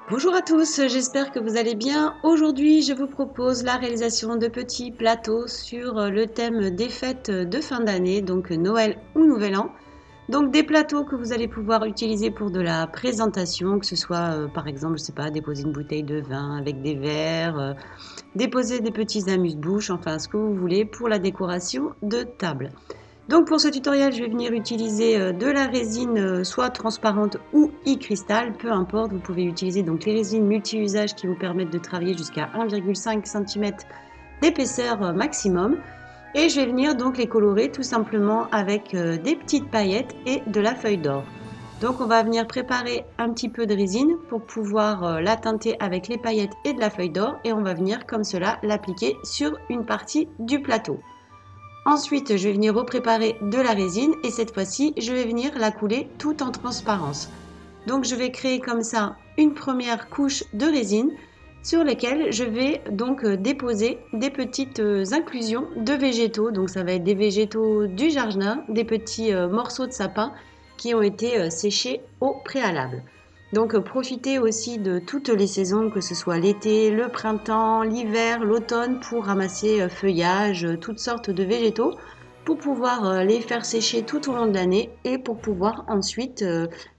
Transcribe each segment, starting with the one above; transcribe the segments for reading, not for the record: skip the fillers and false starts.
Bonjour à tous, j'espère que vous allez bien. Aujourd'hui, je vous propose la réalisation de petits plateaux sur le thème des fêtes de fin d'année, donc Noël ou Nouvel An. Donc des plateaux que vous allez pouvoir utiliser pour de la présentation, que ce soit par exemple, je sais pas, déposer une bouteille de vin avec des verres, déposer des petits amuse-bouches, enfin ce que vous voulez pour la décoration de table. Donc pour ce tutoriel, je vais venir utiliser de la résine soit transparente ou e-cristal, peu importe. Vous pouvez utiliser donc les résines multi-usages qui vous permettent de travailler jusqu'à 1,5 cm d'épaisseur maximum. Et je vais venir donc les colorer tout simplement avec des petites paillettes et de la feuille d'or. Donc on va venir préparer un petit peu de résine pour pouvoir la teinter avec les paillettes et de la feuille d'or, et on va venir comme cela l'appliquer sur une partie du plateau. Ensuite, je vais venir repréparer de la résine et cette fois-ci, je vais venir la couler tout en transparence. Donc je vais créer comme ça une première couche de résine sur laquelle je vais donc déposer des petites inclusions de végétaux. Donc ça va être des végétaux du jardin, des petits morceaux de sapin qui ont été séchés au préalable. Donc profitez aussi de toutes les saisons, que ce soit l'été, le printemps, l'hiver, l'automne, pour ramasser feuillage, toutes sortes de végétaux, pour pouvoir les faire sécher tout au long de l'année et pour pouvoir ensuite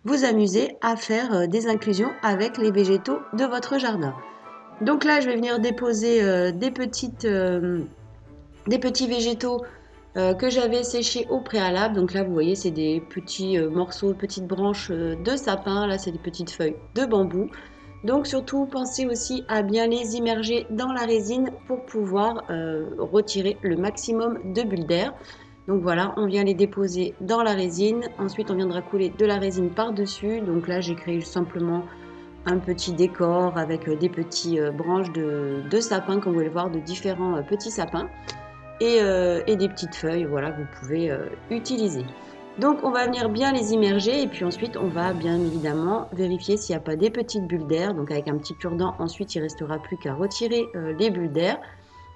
vous amuser à faire des inclusions avec les végétaux de votre jardin. Donc là, je vais venir déposer des petits végétaux que j'avais séché au préalable. Donc là, vous voyez, c'est des petits morceaux, petites branches de sapin. Là, c'est des petites feuilles de bambou. Donc surtout, pensez aussi à bien les immerger dans la résine pour pouvoir retirer le maximum de bulles d'air. Donc voilà, on vient les déposer dans la résine. Ensuite, on viendra couler de la résine par-dessus. Donc là, j'ai créé simplement un petit décor avec des petites branches de sapin, comme vous pouvez le voir, de différents petits sapins. Et des petites feuilles, voilà, que vous pouvez utiliser. Donc on va venir bien les immerger et puis ensuite on va bien évidemment vérifier s'il n'y a pas des petites bulles d'air. Donc avec un petit cure-dent, ensuite il ne restera plus qu'à retirer les bulles d'air.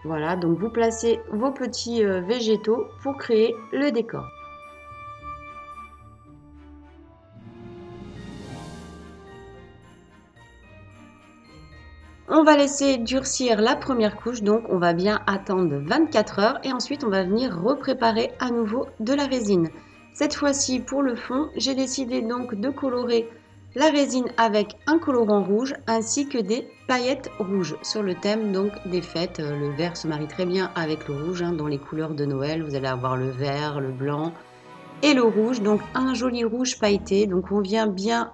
Voilà, donc vous placez vos petits végétaux pour créer le décor. On va laisser durcir la première couche, donc on va bien attendre 24 heures et ensuite on va venir repréparer à nouveau de la résine. Cette fois-ci pour le fond, j'ai décidé donc de colorer la résine avec un colorant rouge ainsi que des paillettes rouges sur le thème donc des fêtes. Le vert se marie très bien avec le rouge, dans les couleurs de Noël. Vous allez avoir le vert, le blanc et le rouge, donc un joli rouge pailleté. Donc on vient bien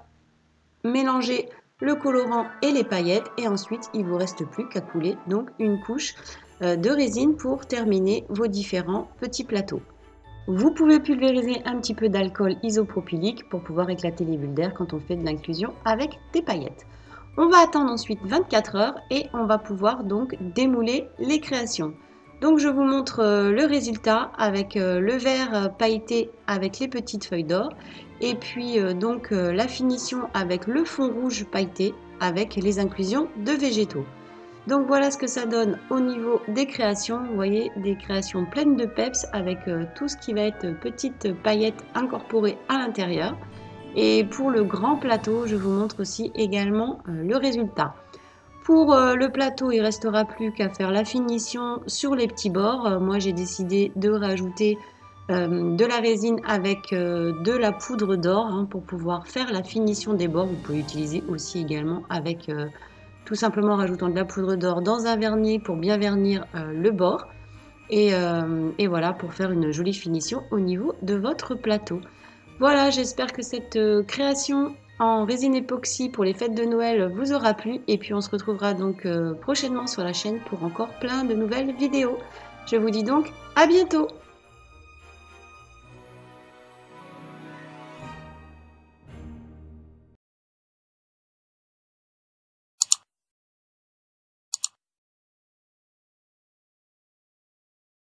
mélanger le colorant et les paillettes et ensuite il vous reste plus qu'à couler donc une couche de résine pour terminer vos différents petits plateaux. Vous pouvez pulvériser un petit peu d'alcool isopropylique pour pouvoir éclater les bulles d'air quand on fait de l'inclusion avec des paillettes. On va attendre ensuite 24 heures et on va pouvoir donc démouler les créations. Donc je vous montre le résultat avec le vert pailleté avec les petites feuilles d'or et puis donc la finition avec le fond rouge pailleté avec les inclusions de végétaux. Donc voilà ce que ça donne au niveau des créations. Vous voyez, des créations pleines de peps avec tout ce qui va être petites paillettes incorporées à l'intérieur. Et pour le grand plateau, je vous montre aussi également le résultat. Pour le plateau, il ne restera plus qu'à faire la finition sur les petits bords. Moi, j'ai décidé de rajouter de la résine avec de la poudre d'or pour pouvoir faire la finition des bords. Vous pouvez utiliser aussi également avec tout simplement en rajoutant de la poudre d'or dans un vernis pour bien vernir le bord. Et voilà, pour faire une jolie finition au niveau de votre plateau. Voilà, j'espère que cette création en résine époxy pour les fêtes de Noël vous aura plu. Et puis on se retrouvera donc prochainement sur la chaîne pour encore plein de nouvelles vidéos. Je vous dis donc à bientôt!